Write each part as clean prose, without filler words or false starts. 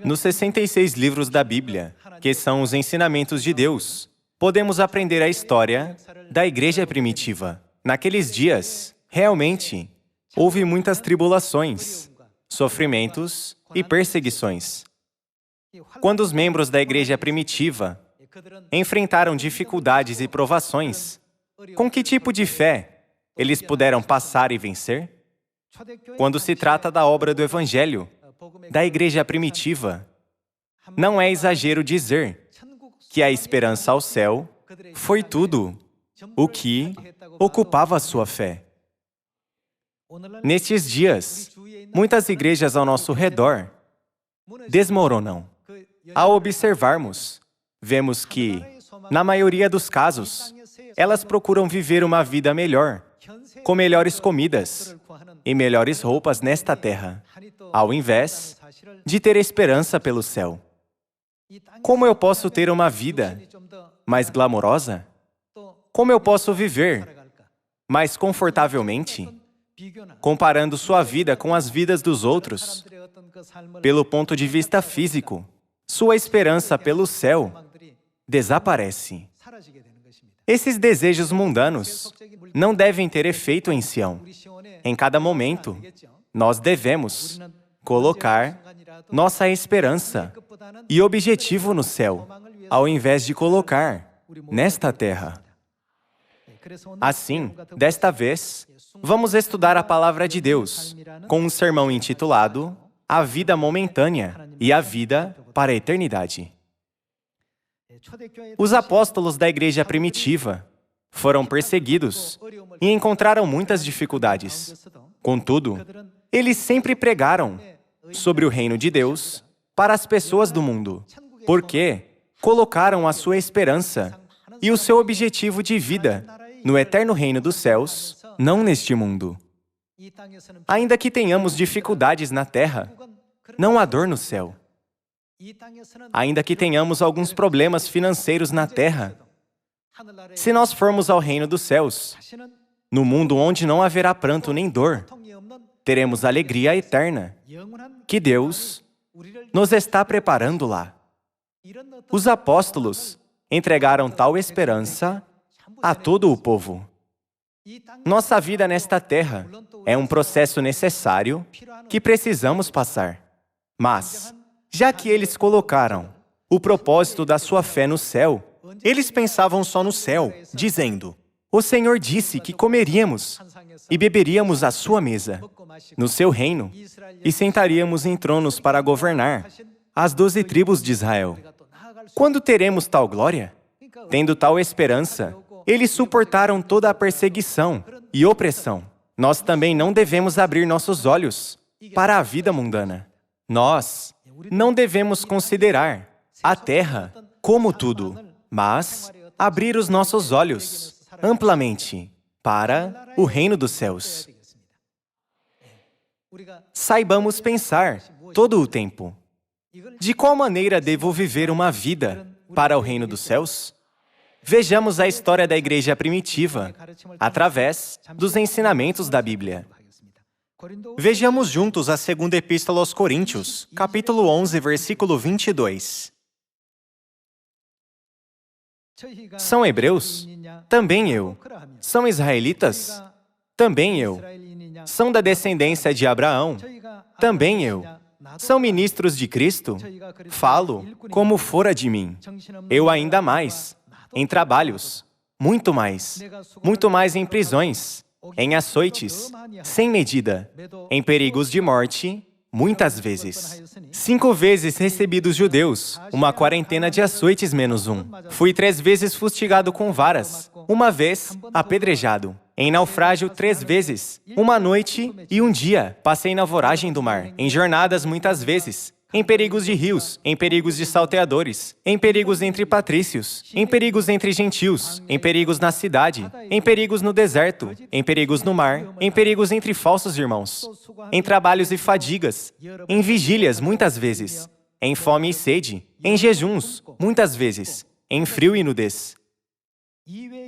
Nos 66 livros da Bíblia, que são os ensinamentos de Deus, podemos aprender a história da igreja primitiva. Naqueles dias, realmente, houve muitas tribulações, sofrimentos e perseguições. Quando os membros da igreja primitiva enfrentaram dificuldades e provações, com que tipo de fé eles puderam passar e vencer? Quando se trata da obra do Evangelho, da igreja primitiva, não é exagero dizer que a esperança ao céu foi tudo o que ocupava a sua fé. Nestes dias, muitas igrejas ao nosso redor desmoronam. Ao observarmos, vemos que, na maioria dos casos, elas procuram viver uma vida melhor, com melhores comidas e melhores roupas nesta terra, ao invés de ter esperança pelo céu. Como eu posso ter uma vida mais glamourosa? Como eu posso viver mais confortavelmente? Comparando sua vida com as vidas dos outros, pelo ponto de vista físico, sua esperança pelo céu desaparece. Esses desejos mundanos não devem ter efeito em Sião. Em cada momento, nós devemos colocar nossa esperança e objetivo no céu, ao invés de colocar nesta terra. Assim, desta vez, vamos estudar a Palavra de Deus, com um sermão intitulado A Vida Momentânea e a Vida para a Eternidade. Os apóstolos da igreja primitiva foram perseguidos e encontraram muitas dificuldades. Contudo, eles sempre pregaram sobre o reino de Deus para as pessoas do mundo, porque colocaram a sua esperança e o seu objetivo de vida no eterno reino dos céus, não neste mundo. Ainda que tenhamos dificuldades na terra, não há dor no céu. Ainda que tenhamos alguns problemas financeiros na terra, se nós formos ao reino dos céus, no mundo onde não haverá pranto nem dor, teremos alegria eterna, que Deus nos está preparando lá. Os apóstolos entregaram tal esperança a todo o povo. Nossa vida nesta terra é um processo necessário que precisamos passar. Mas, já que eles colocaram o propósito da sua fé no céu, eles pensavam só no céu, dizendo: o Senhor disse que comeríamos e beberíamos à sua mesa, no seu reino, e sentaríamos em tronos para governar as 12 tribos de Israel. Quando teremos tal glória? Tendo tal esperança, eles suportaram toda a perseguição e opressão. Nós também não devemos abrir nossos olhos para a vida mundana. Nós não devemos considerar a terra como tudo, mas abrir os nossos olhos amplamente para o reino dos céus. Saibamos pensar todo o tempo: de qual maneira devo viver uma vida para o reino dos céus? Vejamos a história da igreja primitiva através dos ensinamentos da Bíblia. Vejamos juntos a segunda epístola aos Coríntios, capítulo 11, versículo 22. São hebreus? Também eu. São israelitas? Também eu. São da descendência de Abraão? Também eu. São ministros de Cristo? Falo como fora de mim. Eu ainda mais. Em trabalhos, muito mais em prisões, em açoites, sem medida, em perigos de morte, muitas vezes. 5 vezes recebi dos judeus, uma quarentena de açoites menos um. Fui 3 vezes fustigado com varas, 1 vez apedrejado. Em naufrágio 3 vezes, 1 noite e 1 dia, passei na voragem do mar, em jornadas muitas vezes, em perigos de rios, em perigos de salteadores, em perigos entre patrícios, em perigos entre gentios, em perigos na cidade, em perigos no deserto, em perigos no mar, em perigos entre falsos irmãos, em trabalhos e fadigas, em vigílias muitas vezes, em fome e sede, em jejuns muitas vezes, em frio e nudez.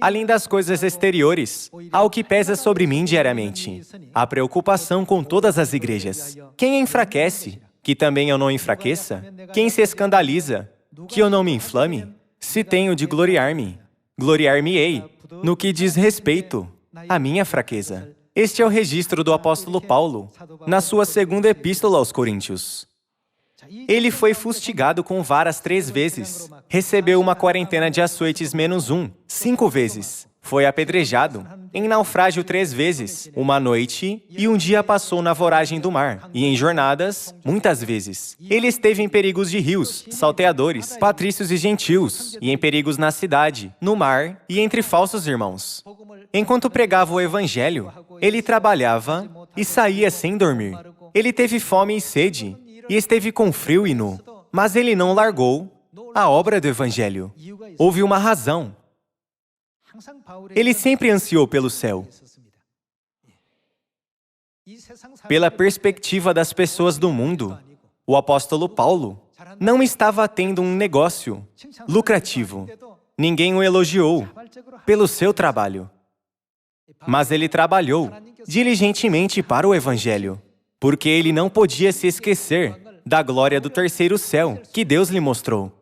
Além das coisas exteriores, há o que pesa sobre mim diariamente: a preocupação com todas as igrejas. Quem enfraquece que também eu não enfraqueça? Quem se escandaliza? Que eu não me inflame? Se tenho de gloriar-me, gloriar-me-ei no que diz respeito à minha fraqueza. Este é o registro do apóstolo Paulo, na sua segunda epístola aos Coríntios. Ele foi fustigado com varas 3 vezes, recebeu uma quarentena de açoites -1, 5 vezes. Foi apedrejado, em naufrágio 3 vezes, uma noite e um dia passou na voragem do mar, e em jornadas, muitas vezes. Ele esteve em perigos de rios, salteadores, patrícios e gentios, e em perigos na cidade, no mar e entre falsos irmãos. Enquanto pregava o evangelho, ele trabalhava e saía sem dormir. Ele teve fome e sede, e esteve com frio e nu. Mas ele não largou a obra do evangelho. Houve uma razão. Ele sempre ansiou pelo céu. Pela perspectiva das pessoas do mundo, o apóstolo Paulo não estava tendo um negócio lucrativo. Ninguém o elogiou pelo seu trabalho. Mas ele trabalhou diligentemente para o evangelho, porque ele não podia se esquecer da glória do terceiro céu que Deus lhe mostrou,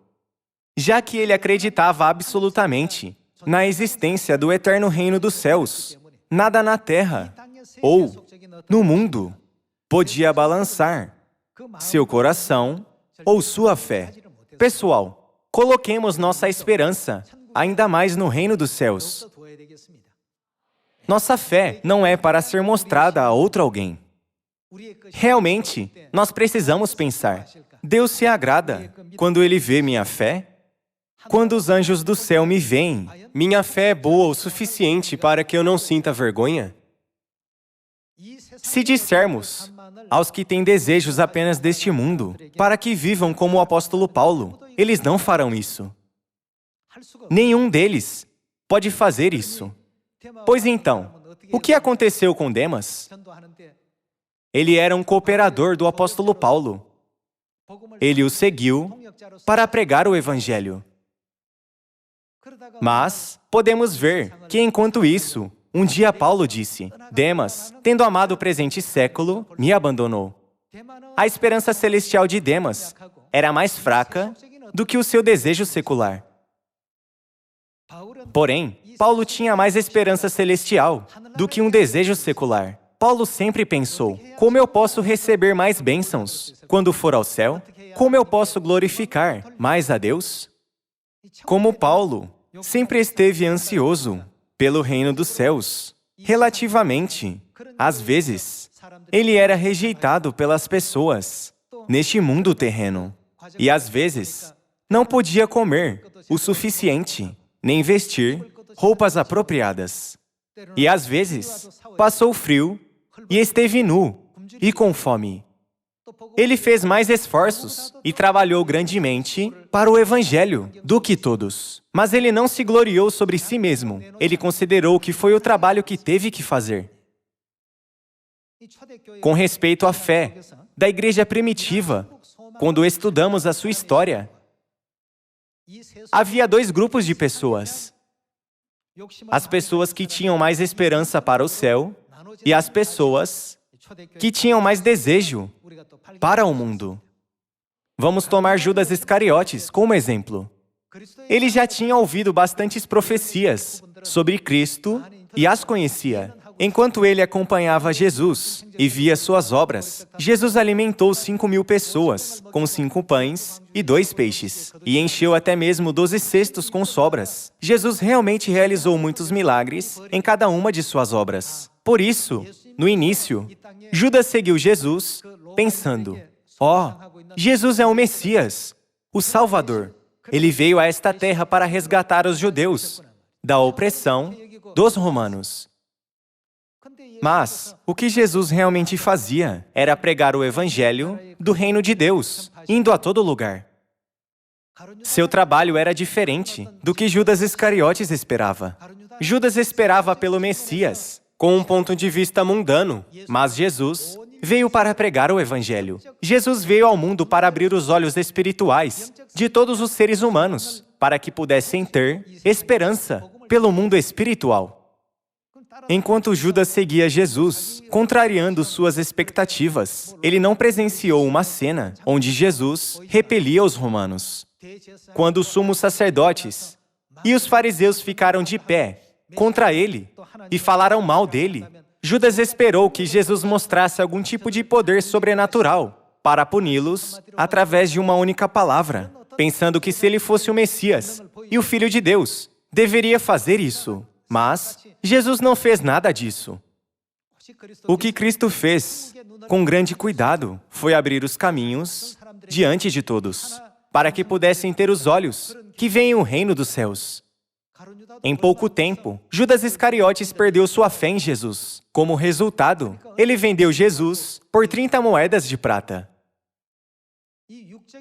já que ele acreditava absolutamente na existência do eterno reino dos céus. Nada na terra ou no mundo podia balançar seu coração ou sua fé. Pessoal, coloquemos nossa esperança ainda mais no reino dos céus. Nossa fé não é para ser mostrada a outro alguém. Realmente, nós precisamos pensar: Deus se agrada quando Ele vê minha fé? Quando os anjos do céu me veem, minha fé é boa o suficiente para que eu não sinta vergonha? Se dissermos aos que têm desejos apenas deste mundo, para que vivam como o apóstolo Paulo, eles não farão isso. Nenhum deles pode fazer isso. Pois então, o que aconteceu com Demas? Ele era um cooperador do apóstolo Paulo. Ele o seguiu para pregar o evangelho. Mas podemos ver que, enquanto isso, um dia Paulo disse: Demas, tendo amado o presente século, me abandonou. A esperança celestial de Demas era mais fraca do que o seu desejo secular. Porém, Paulo tinha mais esperança celestial do que um desejo secular. Paulo sempre pensou: como eu posso receber mais bênçãos quando for ao céu? Como eu posso glorificar mais a Deus? Como Paulo sempre esteve ansioso pelo reino dos céus. Relativamente, às vezes, ele era rejeitado pelas pessoas neste mundo terreno. E às vezes, não podia comer o suficiente, nem vestir roupas apropriadas. E às vezes, passou frio e esteve nu e com fome. Ele fez mais esforços e trabalhou grandemente para o evangelho do que todos. Mas ele não se gloriou sobre si mesmo. Ele considerou que foi o trabalho que teve que fazer. Com respeito à fé da igreja primitiva, quando estudamos a sua história, havia 2 grupos de pessoas. As pessoas que tinham mais esperança para o céu e as pessoas que tinham mais desejo para o mundo. Vamos tomar Judas Iscariotes como exemplo. Ele já tinha ouvido bastantes profecias sobre Cristo e as conhecia. Enquanto ele acompanhava Jesus e via suas obras, Jesus alimentou 5.000 pessoas com 5 pães e 2 peixes, e encheu até mesmo 12 cestos com sobras. Jesus realmente realizou muitos milagres em cada uma de suas obras. Por isso, no início, Judas seguiu Jesus pensando: Jesus é o Messias, o Salvador. Ele veio a esta terra para resgatar os judeus da opressão dos romanos. Mas o que Jesus realmente fazia era pregar o evangelho do reino de Deus, indo a todo lugar. Seu trabalho era diferente do que Judas Iscariotes esperava. Judas esperava pelo Messias, com um ponto de vista mundano, mas Jesus veio para pregar o evangelho. Jesus veio ao mundo para abrir os olhos espirituais de todos os seres humanos, para que pudessem ter esperança pelo mundo espiritual. Enquanto Judas seguia Jesus, contrariando suas expectativas, ele não presenciou uma cena onde Jesus repelia os romanos. Quando os sumos sacerdotes e os fariseus ficaram de pé contra ele e falaram mal dele, Judas esperou que Jesus mostrasse algum tipo de poder sobrenatural para puni-los através de uma única palavra, pensando que se ele fosse o Messias e o Filho de Deus, deveria fazer isso. Mas Jesus não fez nada disso. O que Cristo fez, com grande cuidado, foi abrir os caminhos diante de todos, para que pudessem ter os olhos que veem o reino dos céus. Em pouco tempo, Judas Iscariotes perdeu sua fé em Jesus. Como resultado, ele vendeu Jesus por 30 moedas de prata.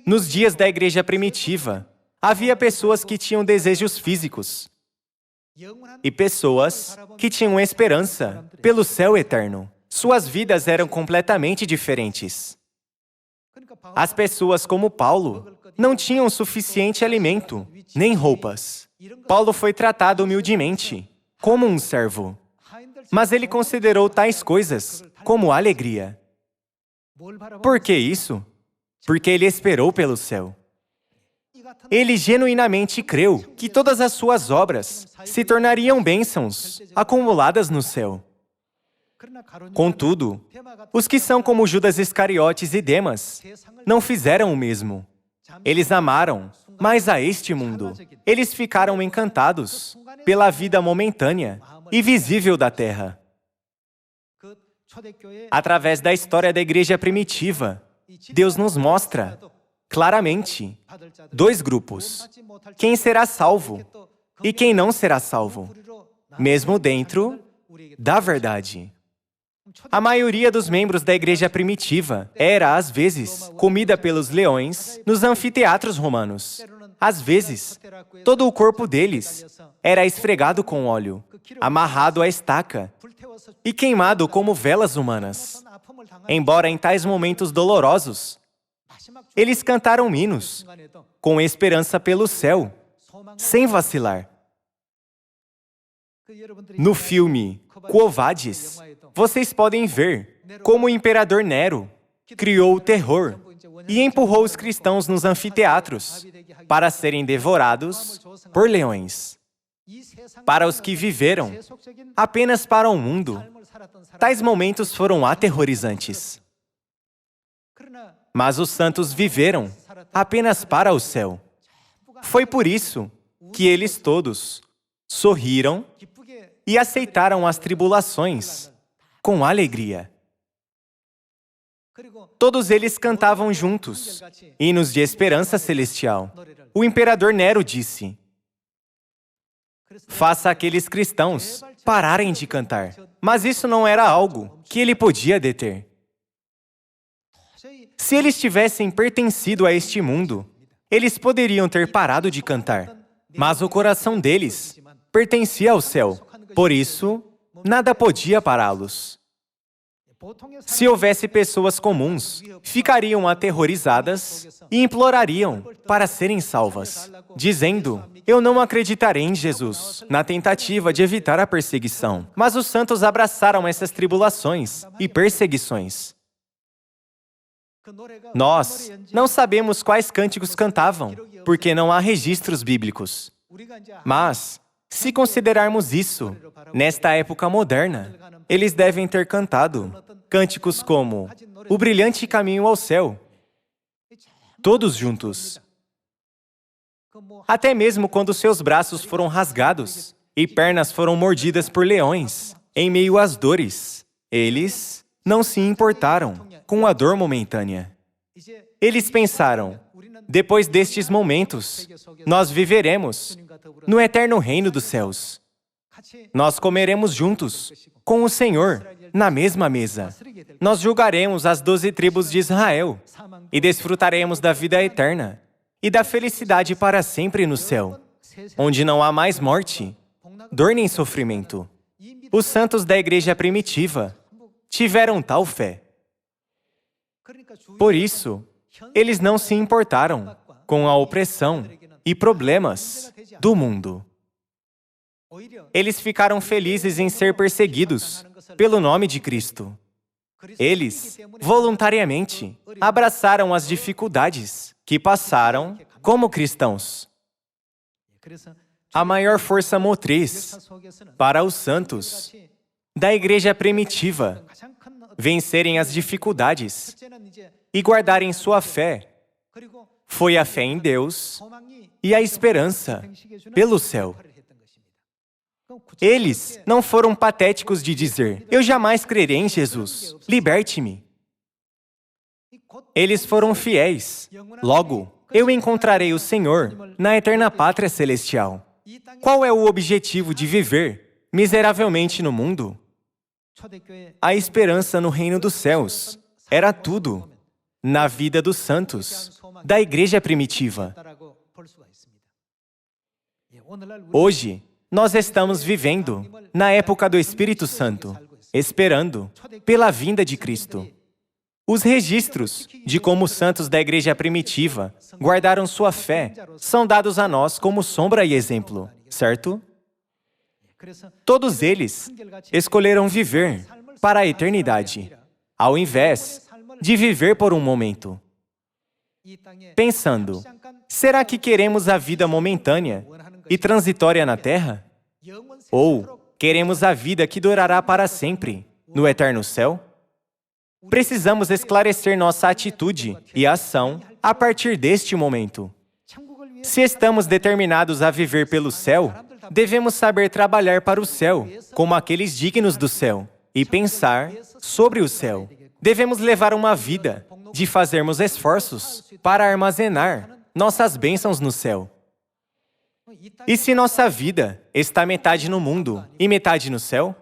Nos dias da igreja primitiva, havia pessoas que tinham desejos físicos e pessoas que tinham esperança pelo céu eterno. Suas vidas eram completamente diferentes. As pessoas como Paulo não tinham suficiente alimento, nem roupas. Paulo foi tratado humildemente, como um servo. Mas ele considerou tais coisas como alegria. Por que isso? Porque ele esperou pelo céu. Ele genuinamente creu que todas as suas obras se tornariam bênçãos acumuladas no céu. Contudo, os que são como Judas Iscariotes e Demas não fizeram o mesmo. Eles amaram mais a este mundo. Eles ficaram encantados pela vida momentânea e visível da terra. Através da história da igreja primitiva, Deus nos mostra claramente dois grupos: quem será salvo e quem não será salvo, mesmo dentro da verdade. A maioria dos membros da igreja primitiva era, às vezes, comida pelos leões nos anfiteatros romanos. Às vezes, todo o corpo deles era esfregado com óleo, amarrado à estaca e queimado como velas humanas. Embora em tais momentos dolorosos, eles cantaram hinos com esperança pelo céu, sem vacilar. No filme Quo Vadis, vocês podem ver como o imperador Nero criou o terror e empurrou os cristãos nos anfiteatros para serem devorados por leões. Para os que viveram apenas para o mundo, tais momentos foram aterrorizantes. Mas os santos viveram apenas para o céu. Foi por isso que eles todos sorriram e aceitaram as tribulações com alegria. Todos eles cantavam juntos, hinos de esperança celestial. O imperador Nero disse: faça aqueles cristãos pararem de cantar. Mas isso não era algo que ele podia deter. Se eles tivessem pertencido a este mundo, eles poderiam ter parado de cantar. Mas o coração deles pertencia ao céu. Por isso, nada podia pará-los. Se houvesse pessoas comuns, ficariam aterrorizadas e implorariam para serem salvas, dizendo: eu não acreditarei em Jesus, na tentativa de evitar a perseguição. Mas os santos abraçaram essas tribulações e perseguições. Nós não sabemos quais cânticos cantavam, porque não há registros bíblicos. Mas, se considerarmos isso, nesta época moderna, eles devem ter cantado cânticos como O Brilhante Caminho ao Céu, todos juntos. Até mesmo quando seus braços foram rasgados e pernas foram mordidas por leões, em meio às dores, eles não se importaram com a dor momentânea. Eles pensaram: depois destes momentos, nós viveremos no eterno reino dos céus. Nós comeremos juntos com o Senhor na mesma mesa. Nós julgaremos as 12 tribos de Israel e desfrutaremos da vida eterna e da felicidade para sempre no céu, onde não há mais morte, dor nem sofrimento. Os santos da igreja primitiva tiveram tal fé. Por isso, eles não se importaram com a opressão e problemas do mundo. Eles ficaram felizes em ser perseguidos pelo nome de Cristo. Eles, voluntariamente, abraçaram as dificuldades que passaram como cristãos. A maior força motriz para os santos da igreja primitiva vencerem as dificuldades e guardarem sua fé foi a fé em Deus e a esperança pelo céu. Eles não foram patéticos de dizer: eu jamais crerei em Jesus, liberte-me. Eles foram fiéis. Logo, eu encontrarei o Senhor na eterna pátria celestial. Qual é o objetivo de viver miseravelmente no mundo? A esperança no reino dos céus era tudo na vida dos santos, da igreja primitiva. Hoje, nós estamos vivendo na época do Espírito Santo, esperando pela vinda de Cristo. Os registros de como os santos da igreja primitiva guardaram sua fé são dados a nós como sombra e exemplo, certo? Todos eles escolheram viver para a eternidade, ao invés de viver por um momento. Pensando, será que queremos a vida momentânea e transitória na Terra? Ou queremos a vida que durará para sempre, no eterno céu? Precisamos esclarecer nossa atitude e ação a partir deste momento. Se estamos determinados a viver pelo céu, devemos saber trabalhar para o céu, como aqueles dignos do céu, e pensar sobre o céu. Devemos levar uma vida de fazermos esforços para armazenar nossas bênçãos no céu. E se nossa vida está metade no mundo e metade no céu?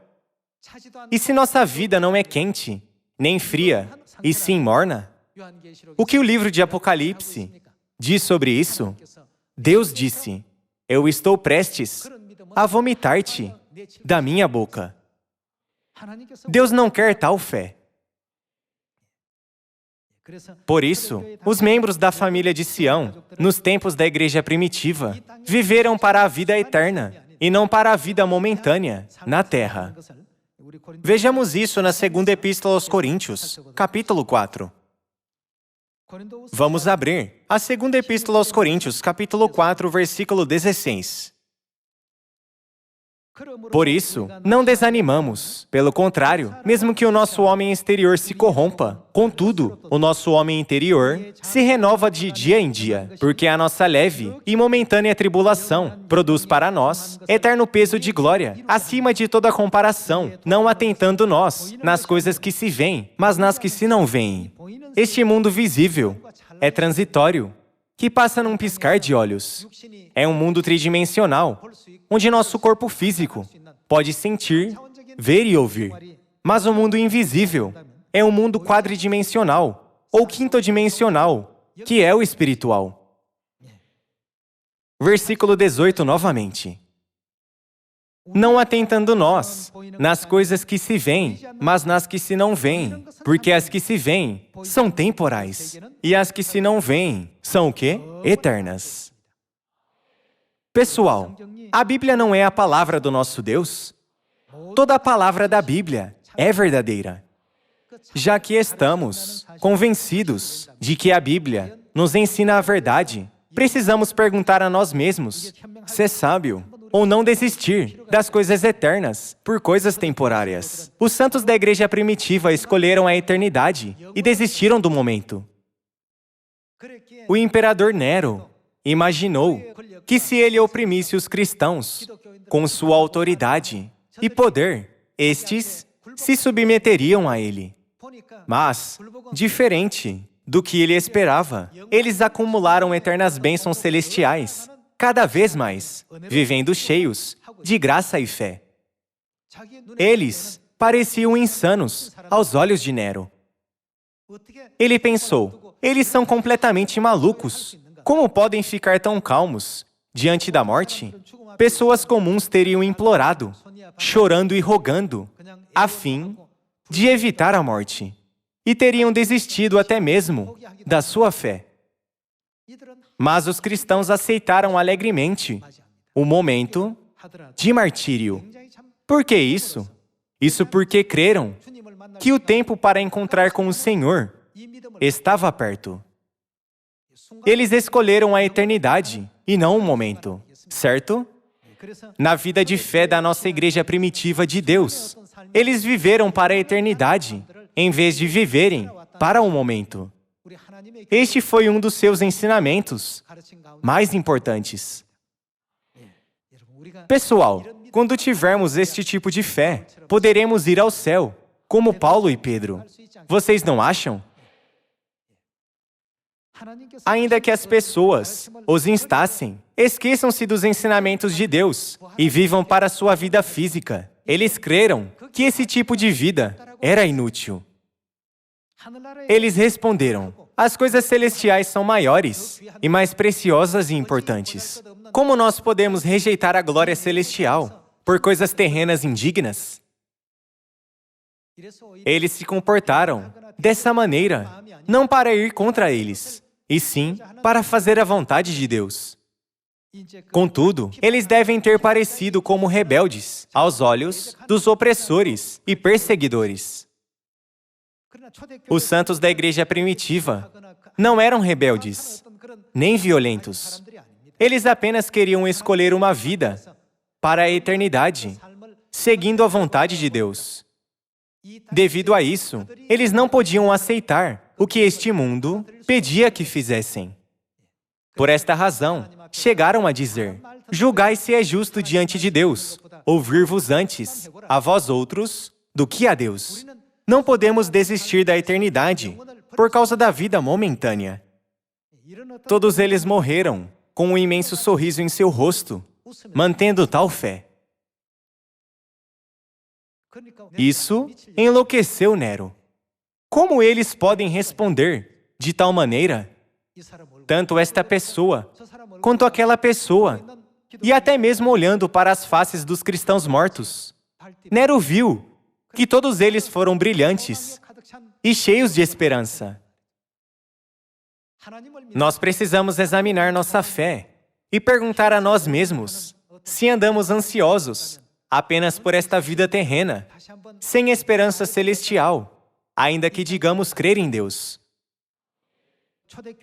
E se nossa vida não é quente, nem fria, e sim morna? O que o livro de Apocalipse diz sobre isso? Deus disse: eu estou prestes a vomitar-te da minha boca. Deus não quer tal fé. Por isso, os membros da família de Sião, nos tempos da igreja primitiva, viveram para a vida eterna e não para a vida momentânea na terra. Vejamos isso na segunda epístola aos Coríntios, capítulo 4. Vamos abrir a segunda epístola aos Coríntios, capítulo 4, versículo 16. Por isso, não desanimamos. Pelo contrário, mesmo que o nosso homem exterior se corrompa, contudo, o nosso homem interior se renova de dia em dia, porque a nossa leve e momentânea tribulação produz para nós eterno peso de glória, acima de toda comparação, não atentando nós nas coisas que se veem, mas nas que se não veem. Este mundo visível é transitório, que passa num piscar de olhos. É um mundo tridimensional, onde nosso corpo físico pode sentir, ver e ouvir. Mas o mundo invisível é um mundo quadridimensional, ou quintodimensional, que é o espiritual. Versículo 18 novamente. Não atentando nós nas coisas que se veem, mas nas que se não veem, porque as que se veem são temporais, e as que se não veem são o quê? Eternas. Pessoal, a Bíblia não é a palavra do nosso Deus? Toda a palavra da Bíblia é verdadeira. Já que estamos convencidos de que a Bíblia nos ensina a verdade, precisamos perguntar a nós mesmos se é sábio ou não desistir das coisas eternas por coisas temporárias. Os santos da igreja primitiva escolheram a eternidade e desistiram do momento. O imperador Nero imaginou que se ele oprimisse os cristãos com sua autoridade e poder, estes se submeteriam a ele. Mas, diferente do que ele esperava, eles acumularam eternas bênçãos celestiais, cada vez mais, vivendo cheios de graça e fé. Eles pareciam insanos aos olhos de Nero. Ele pensou, eles são completamente malucos. Como podem ficar tão calmos diante da morte? Pessoas comuns teriam implorado, chorando e rogando, a fim de evitar a morte, e teriam desistido até mesmo da sua fé. Mas os cristãos aceitaram alegremente o momento de martírio. Por que isso? Isso porque creram que o tempo para encontrar com o Senhor estava perto. Eles escolheram a eternidade e não o momento, certo? Na vida de fé da nossa igreja primitiva de Deus, eles viveram para a eternidade, em vez de viverem para o momento. Este foi um dos seus ensinamentos mais importantes. Pessoal, quando tivermos este tipo de fé, poderemos ir ao céu, como Paulo e Pedro. Vocês não acham? Ainda que as pessoas os instassem, esqueçam-se dos ensinamentos de Deus e vivam para a sua vida física. Eles creram que esse tipo de vida era inútil. Eles responderam: as coisas celestiais são maiores e mais preciosas e importantes. Como nós podemos rejeitar a glória celestial por coisas terrenas indignas? Eles se comportaram dessa maneira, não para ir contra eles, e sim para fazer a vontade de Deus. Contudo, eles devem ter parecido como rebeldes aos olhos dos opressores e perseguidores. Os santos da igreja primitiva não eram rebeldes, nem violentos. Eles apenas queriam escolher uma vida para a eternidade, seguindo a vontade de Deus. Devido a isso, eles não podiam aceitar o que este mundo pedia que fizessem. Por esta razão, chegaram a dizer: julgai se é justo diante de Deus, ouvir-vos antes, a vós outros, do que a Deus. Não podemos desistir da eternidade por causa da vida momentânea. Todos eles morreram com um imenso sorriso em seu rosto, mantendo tal fé. Isso enlouqueceu Nero. Como eles podem responder de tal maneira? Tanto esta pessoa, quanto aquela pessoa, e até mesmo olhando para as faces dos cristãos mortos. Nero viu que todos eles foram brilhantes e cheios de esperança. Nós precisamos examinar nossa fé e perguntar a nós mesmos se andamos ansiosos apenas por esta vida terrena, sem esperança celestial, ainda que digamos crer em Deus.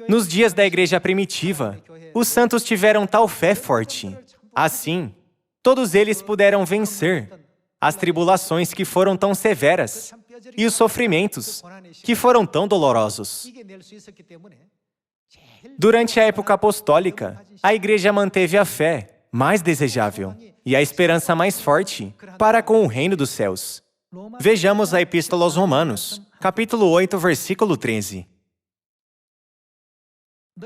Nos dias da igreja primitiva, os santos tiveram tal fé forte. Assim, todos eles puderam vencer as tribulações que foram tão severas e os sofrimentos que foram tão dolorosos. Durante a época apostólica, a igreja manteve a fé mais desejável e a esperança mais forte para com o reino dos céus. Vejamos a Epístola aos Romanos, capítulo 8, versículo 13.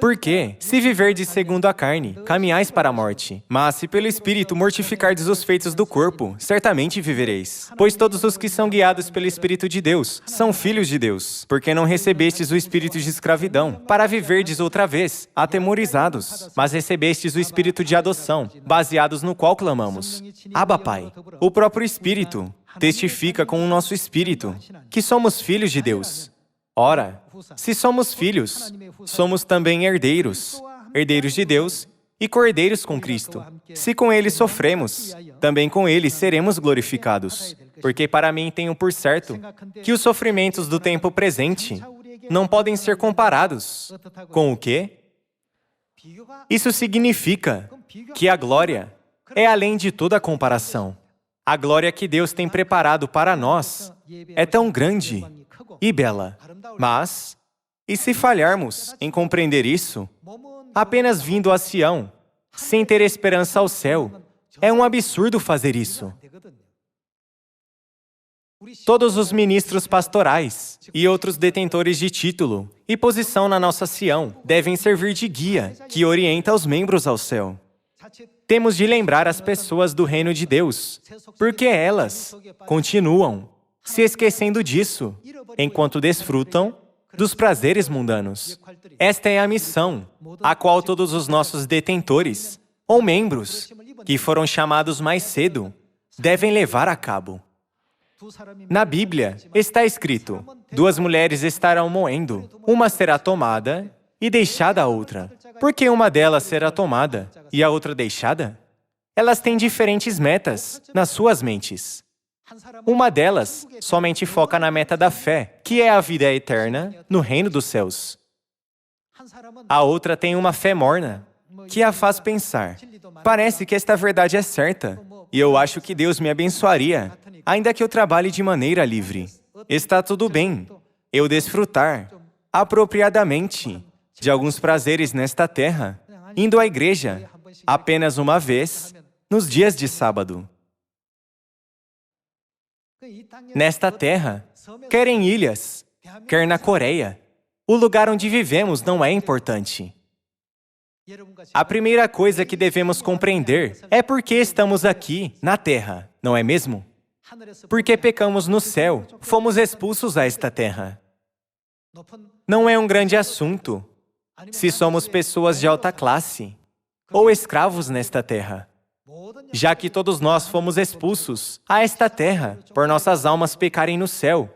Porque, se viverdes segundo a carne, caminhais para a morte. Mas se pelo Espírito mortificardes os feitos do corpo, certamente vivereis. Pois todos os que são guiados pelo Espírito de Deus são filhos de Deus. Porque não recebestes o espírito de escravidão, para viverdes outra vez, atemorizados. Mas recebestes o espírito de adoção, baseados no qual clamamos: Abba, Pai. O próprio Espírito testifica com o nosso espírito que somos filhos de Deus. Ora, se somos filhos, somos também herdeiros, herdeiros de Deus e co-herdeiros com Cristo. Se com Ele sofremos, também com Ele seremos glorificados. Porque para mim tenho por certo que os sofrimentos do tempo presente não podem ser comparados com o quê? Isso significa que a glória é além de toda comparação. A glória que Deus tem preparado para nós é tão grande e bela. Mas, e se falharmos em compreender isso, apenas vindo a Sião, sem ter esperança ao céu, é um absurdo fazer isso. Todos os ministros pastorais e outros detentores de título e posição na nossa Sião devem servir de guia que orienta os membros ao céu. Temos de lembrar as pessoas do reino de Deus, porque elas continuam se esquecendo disso, enquanto desfrutam dos prazeres mundanos. Esta é a missão, a qual todos os nossos detentores, ou membros, que foram chamados mais cedo, devem levar a cabo. Na Bíblia, está escrito: 2 mulheres estarão moendo, uma será tomada e deixada a outra. Por que uma delas será tomada e a outra deixada? Elas têm diferentes metas nas suas mentes. Uma delas somente foca na meta da fé, que é a vida eterna no reino dos céus. A outra tem uma fé morna, que a faz pensar: parece que esta verdade é certa, e eu acho que Deus me abençoaria, ainda que eu trabalhe de maneira livre. Está tudo bem eu desfrutar apropriadamente de alguns prazeres nesta terra, indo à igreja apenas uma vez nos dias de sábado. Nesta terra, quer em ilhas, quer na Coreia, o lugar onde vivemos não é importante. A primeira coisa que devemos compreender é por que estamos aqui, na terra, não é mesmo? Porque pecamos no céu, fomos expulsos a esta terra. Não é um grande assunto se somos pessoas de alta classe ou escravos nesta terra, já que todos nós fomos expulsos a esta terra por nossas almas pecarem no céu.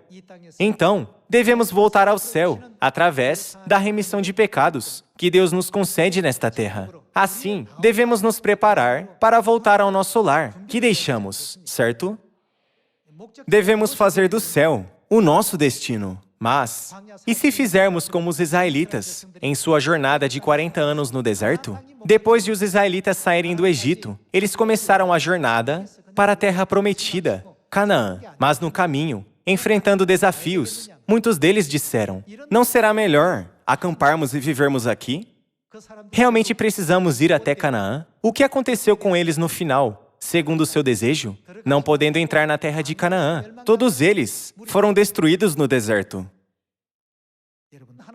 Então, devemos voltar ao céu através da remissão de pecados que Deus nos concede nesta terra. Assim, devemos nos preparar para voltar ao nosso lar, que deixamos, certo? Devemos fazer do céu o nosso destino. Mas, e se fizermos como os israelitas, em sua jornada de 40 anos no deserto? Depois de os israelitas saírem do Egito, eles começaram a jornada para a terra prometida, Canaã. Mas no caminho, enfrentando desafios, muitos deles disseram: não será melhor acamparmos e vivermos aqui? Realmente precisamos ir até Canaã? O que aconteceu com eles no final, segundo o seu desejo? Não podendo entrar na terra de Canaã, todos eles foram destruídos no deserto.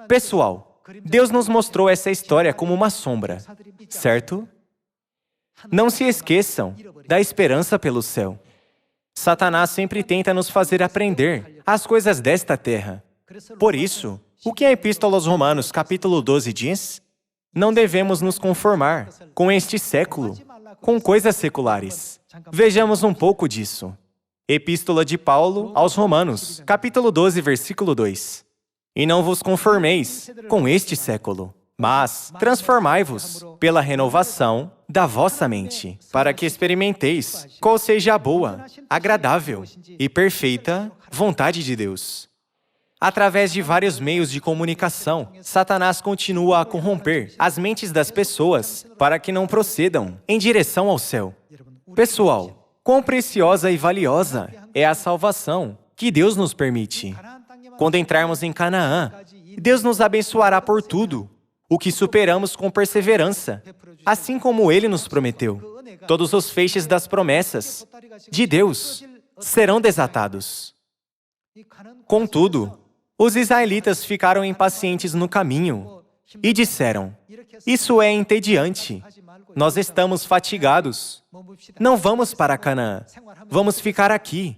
Pessoal, Deus nos mostrou essa história como uma sombra, certo? Não se esqueçam da esperança pelo céu. Satanás sempre tenta nos fazer aprender as coisas desta terra. Por isso, o que a Epístola aos Romanos, capítulo 12, diz? Não devemos nos conformar com este século, com coisas seculares. Vejamos um pouco disso. Epístola de Paulo aos Romanos, capítulo 12, versículo 2. E não vos conformeis com este século, mas transformai-vos pela renovação da vossa mente, para que experimenteis qual seja a boa, agradável e perfeita vontade de Deus. Através de vários meios de comunicação, Satanás continua a corromper as mentes das pessoas para que não procedam em direção ao céu. Pessoal, quão preciosa e valiosa é a salvação que Deus nos permite. Quando entrarmos em Canaã, Deus nos abençoará por tudo, o que superamos com perseverança, assim como Ele nos prometeu. Todos os feixes das promessas de Deus serão desatados. Contudo, os israelitas ficaram impacientes no caminho e disseram: isso é entediante, nós estamos fatigados, não vamos para Canaã, vamos ficar aqui.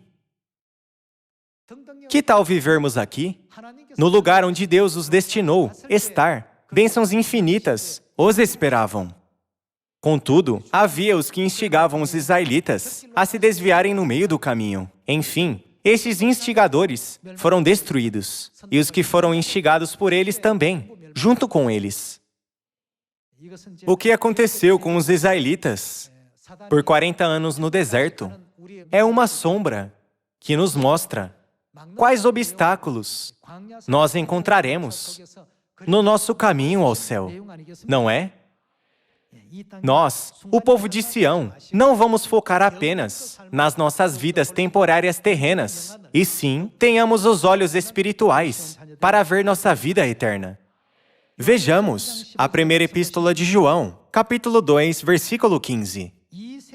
Que tal vivermos aqui, no lugar onde Deus os destinou estar? Bênçãos infinitas os esperavam. Contudo, havia os que instigavam os israelitas a se desviarem no meio do caminho. Enfim, estes instigadores foram destruídos, e os que foram instigados por eles também, junto com eles. O que aconteceu com os israelitas por 40 anos no deserto é uma sombra que nos mostra quais obstáculos nós encontraremos no nosso caminho ao céu, não é? Nós, o povo de Sião, não vamos focar apenas nas nossas vidas temporárias terrenas, e sim, tenhamos os olhos espirituais para ver nossa vida eterna. Vejamos a primeira epístola de João, capítulo 2, versículo 15.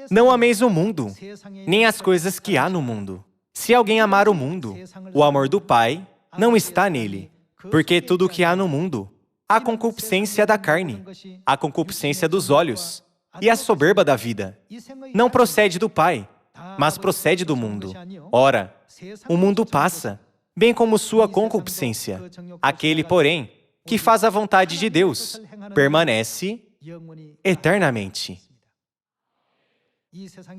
Não ameis o mundo, nem as coisas que há no mundo. Se alguém amar o mundo, o amor do Pai não está nele, porque tudo o que há no mundo, a concupiscência da carne, a concupiscência dos olhos e a soberba da vida, não procede do Pai, mas procede do mundo. Ora, o mundo passa, bem como sua concupiscência. Aquele, porém, que faz a vontade de Deus, permanece eternamente.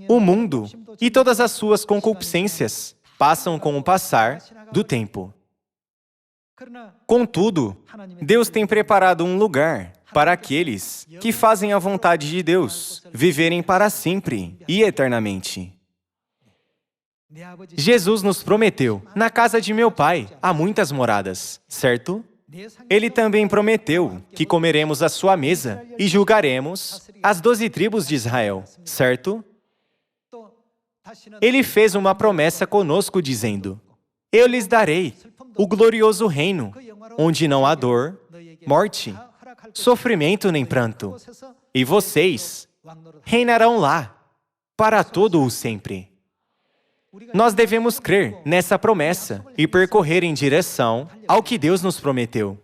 O mundo e todas as suas concupiscências passam com o passar do tempo. Contudo, Deus tem preparado um lugar para aqueles que fazem a vontade de Deus, viverem para sempre e eternamente. Jesus nos prometeu, na casa de meu Pai há muitas moradas, certo? Ele também prometeu que comeremos à sua mesa e julgaremos as 12 tribos de Israel, certo? Ele fez uma promessa conosco dizendo, eu lhes darei o glorioso reino, onde não há dor, morte, sofrimento nem pranto, e vocês reinarão lá, para todo o sempre. Nós devemos crer nessa promessa e percorrer em direção ao que Deus nos prometeu.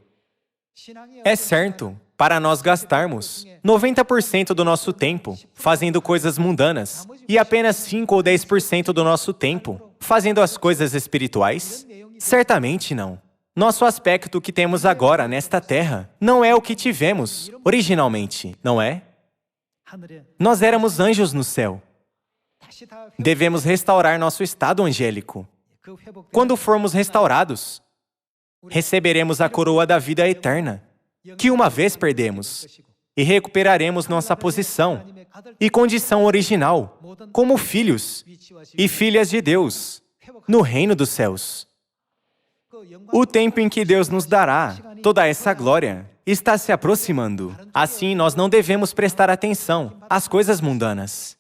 É certo, para nós gastarmos 90% do nosso tempo fazendo coisas mundanas e apenas 5 ou 10% do nosso tempo fazendo as coisas espirituais? Certamente não. Nosso aspecto que temos agora nesta terra não é o que tivemos originalmente, não é? Nós éramos anjos no céu. Devemos restaurar nosso estado angélico. Quando formos restaurados, receberemos a coroa da vida eterna, que uma vez perdemos, e recuperaremos nossa posição e condição original, como filhos e filhas de Deus, no reino dos céus. O tempo em que Deus nos dará toda essa glória está se aproximando. Assim, nós não devemos prestar atenção às coisas mundanas.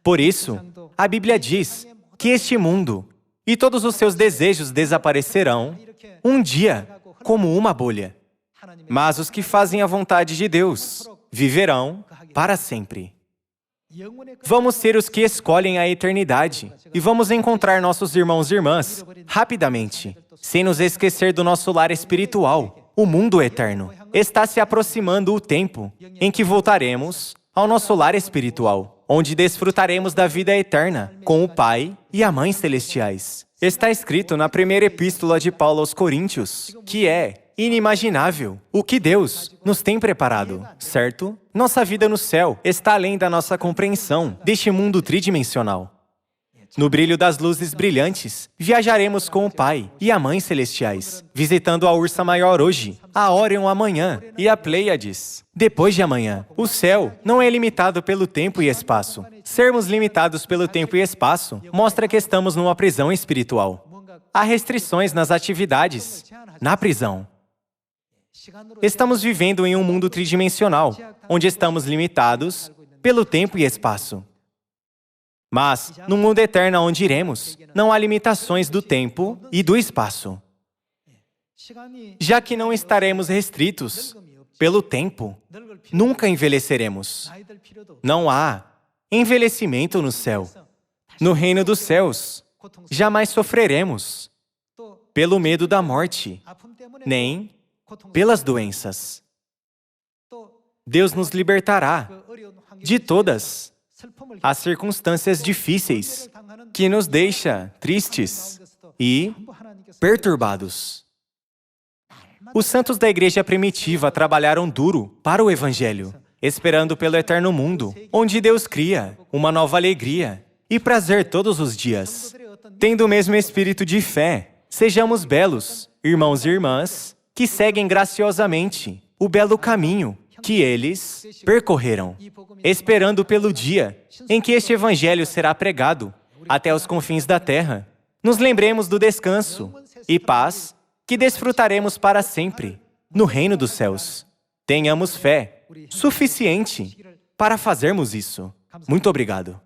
Por isso, a Bíblia diz que este mundo e todos os seus desejos desaparecerão um dia como uma bolha. Mas os que fazem a vontade de Deus viverão para sempre. Vamos ser os que escolhem a eternidade e vamos encontrar nossos irmãos e irmãs rapidamente, sem nos esquecer do nosso lar espiritual, o mundo eterno. Está se aproximando o tempo em que voltaremos ao nosso lar espiritual, onde desfrutaremos da vida eterna com o Pai e a Mãe celestiais. Está escrito na primeira epístola de Paulo aos Coríntios, que é inimaginável o que Deus nos tem preparado, certo? Nossa vida no céu está além da nossa compreensão deste mundo tridimensional. No brilho das luzes brilhantes, viajaremos com o Pai e a Mãe celestiais, visitando a Ursa Maior hoje, a Órion amanhã e a Pleiades depois de amanhã. O céu não é limitado pelo tempo e espaço. Sermos limitados pelo tempo e espaço mostra que estamos numa prisão espiritual. Há restrições nas atividades, na prisão. Estamos vivendo em um mundo tridimensional, onde estamos limitados pelo tempo e espaço. Mas, no mundo eterno onde iremos, não há limitações do tempo e do espaço. Já que não estaremos restritos pelo tempo, nunca envelheceremos. Não há envelhecimento no céu. No reino dos céus, jamais sofreremos pelo medo da morte, nem pelas doenças. Deus nos libertará de todas as circunstâncias difíceis que nos deixam tristes e perturbados. Os santos da igreja primitiva trabalharam duro para o Evangelho, esperando pelo eterno mundo, onde Deus cria uma nova alegria e prazer todos os dias. Tendo o mesmo espírito de fé, sejamos belos, irmãos e irmãs, que seguem graciosamente o belo caminho que eles percorreram, esperando pelo dia em que este Evangelho será pregado até os confins da terra. Nos lembremos do descanso e paz que desfrutaremos para sempre no reino dos céus. Tenhamos fé suficiente para fazermos isso. Muito obrigado.